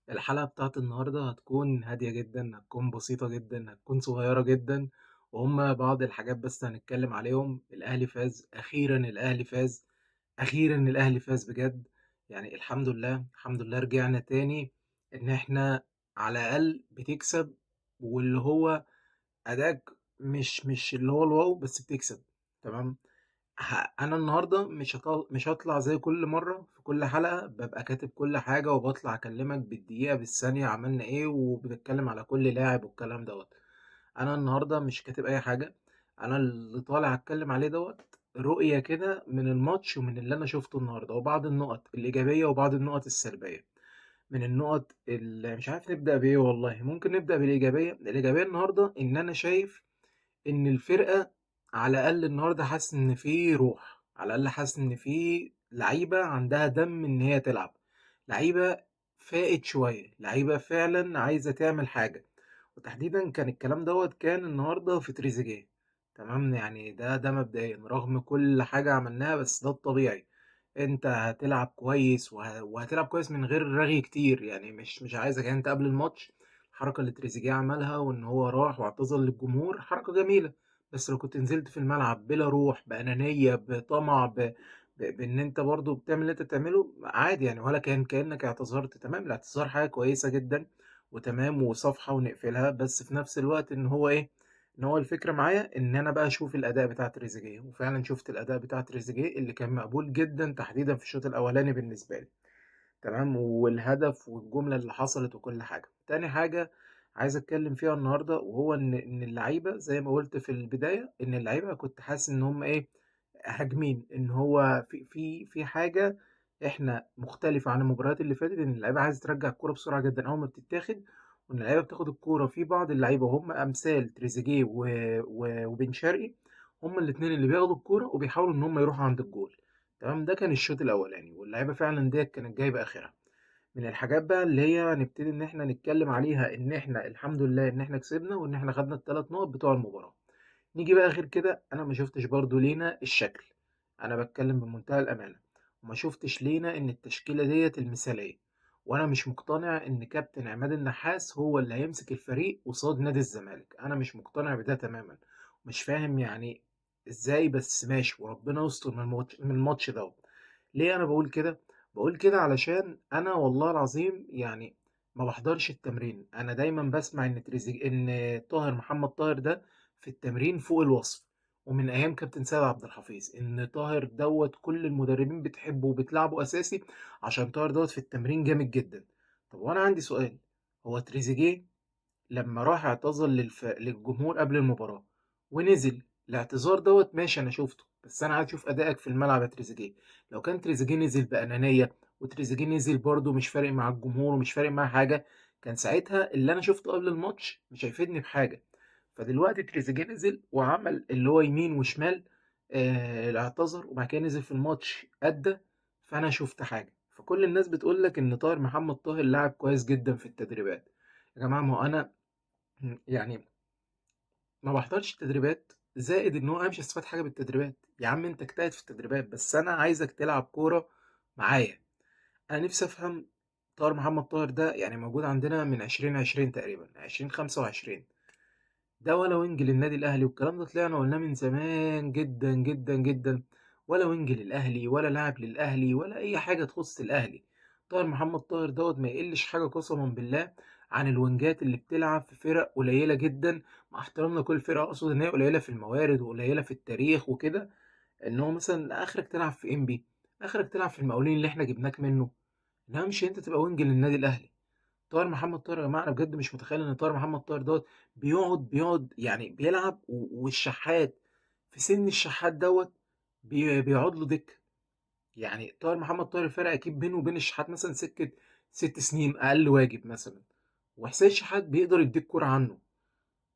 الحلقة بتاعت النهاردة هتكون هادية جدا، هتكون بسيطة جدا، هتكون صغيرة جدا. وهم بعض الحاجات بس هنتكلم عليهم. الأهلي فاز أخيرا، الأهلي فاز أخيرا، الأهلي فاز بجد. يعني الحمد لله الحمد لله رجعنا تاني إن إحنا على الأقل بتكسب، واللي هو أداك مش اللي هو الواو، بس بتكسب. تمام. انا النهارده مش هطلع زي كل مره، في كل حلقه ببقى كاتب كل حاجه وبطلع اكلمك بالدقيقه بالثانيه عملنا ايه وبنتكلم على كل لاعب والكلام دوت. انا النهارده مش كاتب اي حاجه. انا اللي طالع اتكلم عليه دوت رؤيه كده من الماتش ومن اللي انا شفته النهارده، وبعض النقط الايجابيه وبعض النقط السلبيه. من النقط اللي مش عارف نبدا بايه، والله ممكن نبدا بالايجابيه. الايجابيه النهارده ان انا شايف ان الفرقه على الاقل النهارده حاسس ان في روح، على الاقل حاسس ان في لعيبه عندها دم ان هي تلعب. لعيبه فائت شويه، لعيبه فعلا عايزه تعمل حاجه. وتحديدا كان الكلام دوت كان النهارده في تريزيجيه. تمام، يعني ده مبدئيا رغم كل حاجه عملناها، بس ده الطبيعي. انت هتلعب كويس وهتلعب كويس من غير رغي كتير. يعني مش عايزك، يعني انت قبل الماتش الحركه اللي تريزيجيه عملها وان هو راح واعتذر للجمهور حركه جميله. بس لو كنت نزلت في الملعب بلا روح، بأنانية، بطمع، بان انت برضو بتعمل اللي انت بتعمله عادي يعني، ولا كأنك اعتذرت. تمام، الاعتذار حاجة كويسة جدا وتمام وصفحة ونقفلها. بس في نفس الوقت ان هو ايه، ان هو الفكرة معايا ان انا بقى اشوف الاداء بتاع تريزيجيه. وفعلا شفت الاداء بتاع تريزيجيه اللي كان مقبول جدا تحديدا في الشوط الاولاني بالنسبة لي. تمام، والهدف والجملة اللي حصلت وكل حاجة. تاني حاجة عايز اتكلم فيها النهارده، وهو ان اللعيبه زي ما قلت في البدايه، ان اللعيبه كنت حاسس ان هم ايه، هاجمين. ان هو في حاجه احنا مختلفه عن المباريات اللي فاتت، ان اللعيبه عايزه ترجع الكوره بسرعه جدا اول ما بتتاخد. وان اللعيبه بتاخد الكوره، في بعض اللعيبه وهم امثال تريزيجيه وبن شرقي، هم الاثنين اللي بياخدوا الكوره وبيحاولوا ان هم يروحوا عند الجول. تمام، ده كان الشوط الاولاني واللعيبه فعلا ديت كانت جايبه اخرها. من الحاجات بقى اللي هي نبتدي ان احنا نتكلم عليها، ان احنا الحمد لله ان احنا كسبنا وان احنا خدنا الثلاث نقط بتوع المباراة. نيجي بقى غير كده، انا ما شفتش برضو لينا الشكل. انا بتكلم بمنتهى الامانة، وما شفتش لينا ان التشكيلة ديت المثالية. وانا مش مقتنع ان كابتن عماد النحاس هو اللي هيمسك الفريق قصاد نادي الزمالك. انا مش مقتنع بده تماما. مش فاهم يعني ازاي، بس ماشي وربنا يستر من الماتش ده. ليه انا بقول كده؟ بقول كده علشان انا والله العظيم يعني ما بحضرش التمرين. انا دايما بسمع ان طاهر محمد طاهر ده في التمرين فوق الوصف. ومن ايام كابتن سيد عبد الحفيظ ان طاهر دوت كل المدربين بتحبه وبتلعبه اساسي، عشان طاهر دوت في التمرين جامد جدا. طب وانا عندي سؤال، هو تريزيجيه لما راح اعتذر للجمهور قبل المباراة ونزل، الاعتذار دوت ماشي انا شفته، بس انا عايز اشوف ادائك في الملعب يا تريزيجيه. لو كان تريزيجيه نزل بأنانية، وتريزيجيه نزل برضه مش فارق مع الجمهور ومش فارق معاه حاجة، كان ساعتها اللي انا شفته قبل الماتش مش هيفيدني بحاجة. فدلوقتي تريزيجيه نزل وعمل اللي هو يمين وشمال، اعتذر وبعد كده نزل في الماتش أدى. فانا شفت حاجة. فكل الناس بتقول لك ان طاهر محمد طاهر لاعب كويس جدا في التدريبات. يا جماعة ما هو انا يعني ما بحضرش التدريبات، زائد ان هو انا مش هستفاد حاجه بالتدريبات. يا عم انت اجتهد في التدريبات، بس انا عايزك تلعب كوره معايا. انا نفسي افهم. طاهر محمد طاهر ده يعني موجود عندنا من 2020 تقريبا 2025. ده ولا وينج للنادي الاهلي، والكلام ده طلعنا قلناه من زمان جدا جدا جدا. ولا وينج للاهلي ولا لاعب للاهلي ولا اي حاجه تخص الاهلي. طاهر محمد طاهر دوت ما يقلش حاجه قسما بالله عن الوينجات اللي بتلعب في فرق قليله جدا. مع احترامنا كل فرقه، اقصد ان هي قليله في الموارد وقليله في التاريخ وكده. ان هو مثلا اخرك تلعب في انبي، اخرك تلعب في المقاولين اللي احنا جبناك منه. انما مش انت تبقى وينج للنادي الاهلي. طاهر محمد طاهر يا جماعه، انا بجد مش متخيل ان طاهر محمد طاهر دوت بيقعد يعني بيلعب والشحات في سن الشحات دوت بيقعد له دكه. يعني طاهر محمد طاهر الفرق اكيد بينه وبين الشحات مثلا سكه 6 سنين اقل واجب مثلا. وحسين الشحات بيقدر يديك كوره عنه.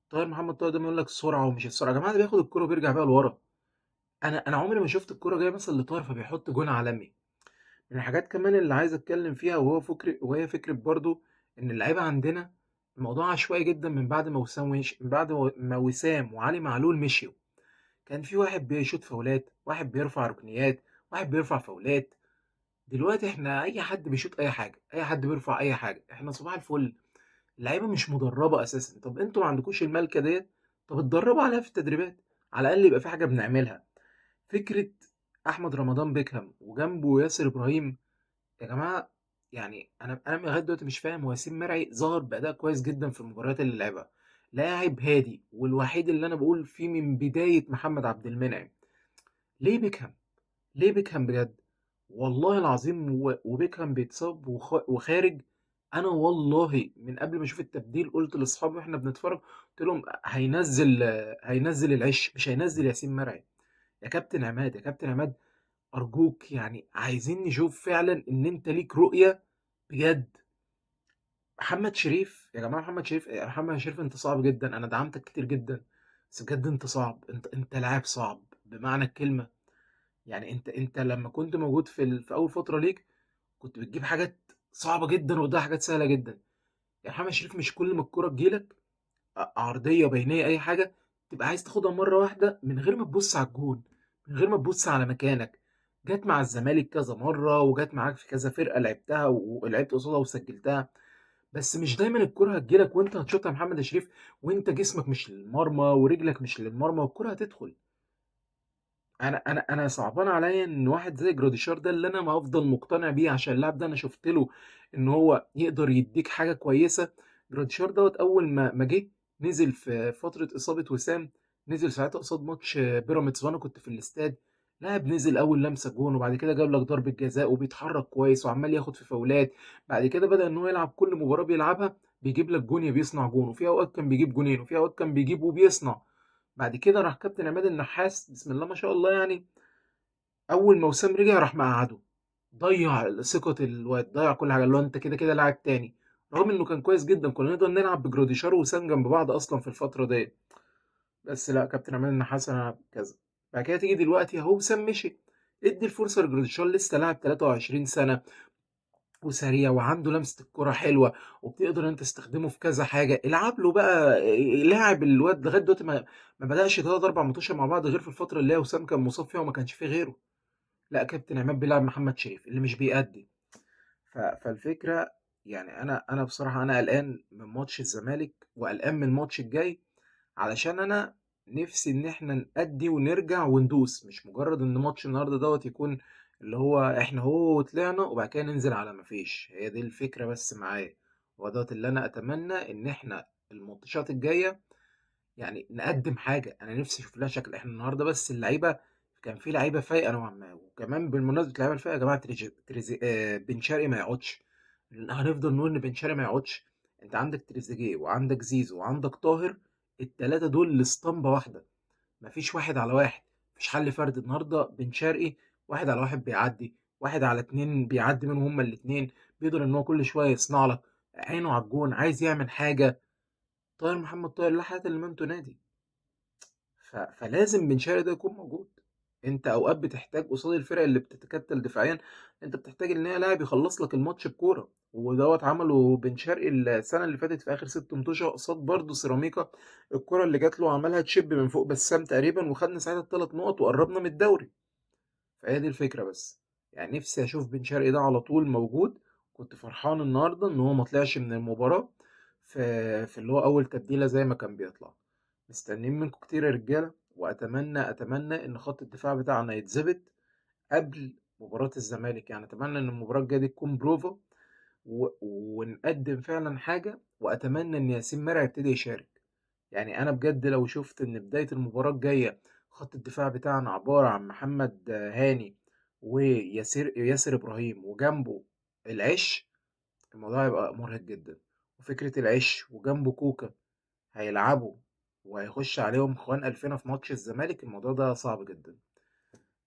طاهر محمد طاهر ده بيقول لك السرعه ومش السرعه. يا جماعه ده بياخد الكوره وبيرجع بيها لورا. انا عمري ما شفت الكوره جايه مثلا لطاهر فبيحط جون عالمي. من الحاجات كمان اللي عايز اتكلم فيها وهي فكره برضو ان اللعيبه عندنا الموضوع عشوائي جدا. من بعد ما وسام وعلي معلول مشيوا، كان في واحد بيشوط فاولات، واحد بيرفع ركنيات، واحد بيرفع فاولات. دلوقتي إحنا أي حد بيشوط أي حاجة، أي حد بيرفع أي حاجة، إحنا صباح الفل. اللعيبة مش مدربة أساسًا، طب أنتم ما عندكوش المَلكة ديّة، طب اتدربوا عليها في التدريبات، على الأقل يبقى في حاجة بنعملها. فكرة أحمد رمضان بيكهام وجنبه ياسر إبراهيم، يا جماعة يعني أنا لغاية دلوقتي مش فاهم. هو ياسين مرعي ظهر بأداء كويس جدًا في المباريات اللي لعبها، لاعب هادي، والوحيد اللي أنا باقول فيه من بداية محمد عبد المنعم. ليه بيكهام؟ ليه بيكهام بجد؟ والله العظيم وبيكهام بيتصاب وخارج. انا والله من قبل ما اشوف التبديل قلت لاصحابي واحنا بنتفرج، قلت لهم هينزل العش، مش هينزل ياسين مرعي. يا كابتن عماد، يا كابتن عماد، ارجوك يعني عايزين نشوف فعلا ان انت ليك رؤية بجد. محمد شريف يا جماعة، محمد شريف، يا محمد شريف انت صعب جدا، انا دعمتك كتير جدا، بس بجد انت صعب، انت لاعب صعب بمعنى الكلمة. يعني انت لما كنت موجود في اول فتره ليك، كنت بتجيب حاجات صعبه جدا وقدها حاجات سهله جدا. يعني محمد شريف مش كل ما الكوره تجيلك عرضيه بينيه اي حاجه تبقى عايز تاخدها مره واحده من غير ما تبص على الجون، من غير ما تبص على مكانك. جت مع الزمالك كذا مره، وجت معاك في كذا فرقه لعبتها ولعبت قصادها وسجلتها، بس مش دايما الكرة هتجيلك وانت هتشوطها يا محمد شريف وانت جسمك مش للمرمى ورجلك مش للمرمى والكرة هتدخل. انا صعبان عليا ان واحد زي جراديشار ده اللي انا ما افضل مقتنع بيه، عشان اللاعب ده انا شفت له ان هو يقدر يديك حاجه كويسه. جراديشار دوت اول ما جه نزل في فتره اصابه وسام، نزل ساعتها قصاد ماتش بيراميدز وانا كنت في الاستاد. لاعب نزل اول لمسه جون، وبعد كده جاب لك ضربه جزاء وبيتحرك كويس وعمال ياخد في فاولات. بعد كده بدأ ان هو يلعب كل مباراه بيلعبها بيجيب لك جون، يا بيصنع جون، وفي اوقات كان بيجيب جونين، وفي اوقات كان بيجيب وبيصنع. بعد كده راح كابتن عماد النحاس بسم الله ما شاء الله يعني، اول ما وسام رجع راح مقعده، ضيع ثقة الواد، ضيع كل حاجة، اللي هو انت كده كده لاعب تاني. رغم انه كان كويس جدا، كنا نقدر نلعب بجروديشار وسام جنب بعض اصلا في الفترة دي، بس لا، كابتن عماد النحاس انا كذا. بعد كده تيجي دلوقتي اهو وسام مشي، ادي الفرصة لجروديشار، لسه لاعب 23 سنة وسريع وعنده لمسة الكرة حلوة، وبتقدر انت تستخدمه في كذا حاجة. العب له بقى، لاعب الواد لغاية دلوقتي ما بدأش 3 4 ماتشات مع بعض غير في الفترة اللي هي وسام كان مصاب فيها وما كانش فيه غيره. لا، كابتن عماد بيلعب محمد شريف اللي مش بيأدي. فالفكرة يعني أنا بصراحة أنا قلقان من ماتش الزمالك وقلقان من الماتش الجاي، علشان أنا نفسي إن إحنا نأدي ونرجع وندوس، مش مجرد إن ماتش النهاردة دوت يكون اللي هو إحنا هو طلعنا وبعد كده ننزل على مفيش. هي دي الفكرة بس معايا، هو دوت اللي أنا أتمنى إن إحنا الماتشات الجاية يعني نقدم حاجة. أنا نفسي أشوف لها شكل. إحنا النهاردة بس اللعيبة كان في لعيبة فايقة نوعا ما، وكمان بالمناسبة اللعيبة الفايقة يا جماعة، بن شرقي ما يقعدش. هنفضل نقول إن بن شرقي ما يقعدش؟ أنت عندك تريزيجيه وعندك زيزو وعندك طاهر، التلاتة دول لاسطمبة واحدة، مفيش واحد على واحد، مفيش حل فردي. النهاردة بن شرقي واحد على واحد بيعدي، واحد على اتنين بيعدي منهم هما الاتنين، بيقدر إن هو كل شوية يصنع لك، عينه على الجون، عايز يعمل حاجة. طاهر محمد طاهر لا حياة لمن تنادي. فلازم بن شرقي ده يكون موجود. انت اوقات بتحتاج قصاد الفرق اللي بتتكتل دفاعيا، انت بتحتاج ان هي لاعب يخلص لك الماتش بكوره، ودوت عمله بن شرقي السنه اللي فاتت في اخر 6 ماتشات قصاد برضه سيراميكا. الكره اللي جات له عملها تشيب من فوق بسام تقريبا، وخدنا ساعتها ال3 نقط وقربنا من الدوري. فهي دي الفكره بس. يعني نفسي اشوف بن شرقي ده على طول موجود. كنت فرحان النهارده ان هو ما طلعش من المباراه في اللي هو اول تبديله زي ما كان بيطلع. مستنيين منكم كتير يا رجاله، واتمنى ان خط الدفاع بتاعنا يتظبط قبل مباراة الزمالك. يعني اتمنى ان المباراة الجاية دي تكون بروفا ونقدم فعلا حاجة، واتمنى ان ياسين مرعي يبتدي يشارك. يعني انا بجد لو شفت ان بداية المباراة الجاية خط الدفاع بتاعنا عبارة عن محمد هاني وياسر ابراهيم وجنبه العش، الموضوع هيبقى مرهق جدا. وفكرة العش وجنبه كوكا هيلعبوا وهيخش عليهم اخوان الفينا في ماتش الزمالك، الموضوع ده صعب جدا.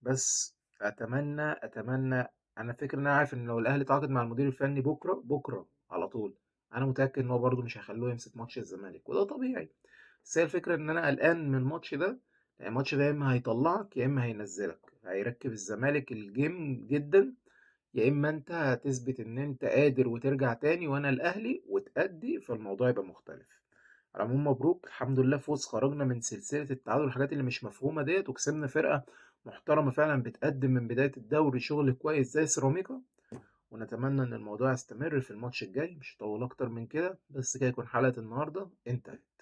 بس اتمنى. انا فاكر ان انا عارف ان لو الاهلي تعاقد مع المدير الفني بكره على طول، انا متاكد ان هو برده مش هيخلوه يمسك ماتش الزمالك، وده طبيعي. بس هي الفكره ان انا قلقان من الماتش ده، لان الماتش ده يا اما هيطلعك يا اما هينزلك، هيركب الزمالك الجيم جدا، يا اما انت هتثبت ان انت قادر وترجع تاني وانا الاهلي وتأدي، فالموضوع يبقى مختلف. على العموم مبروك، الحمد لله فوز، خرجنا من سلسلة التعادل والحاجات اللي مش مفهومة ديّة، وكسبنا فرقة محترمة فعلًا بتقدّم من بداية الدوري شغل كويس زي سيراميكا، ونتمنى إن الموضوع يستمر في الماتش الجاي، مش هاطوّل أكتر من كده، بس كده يكون حلقة النهارده انتهت.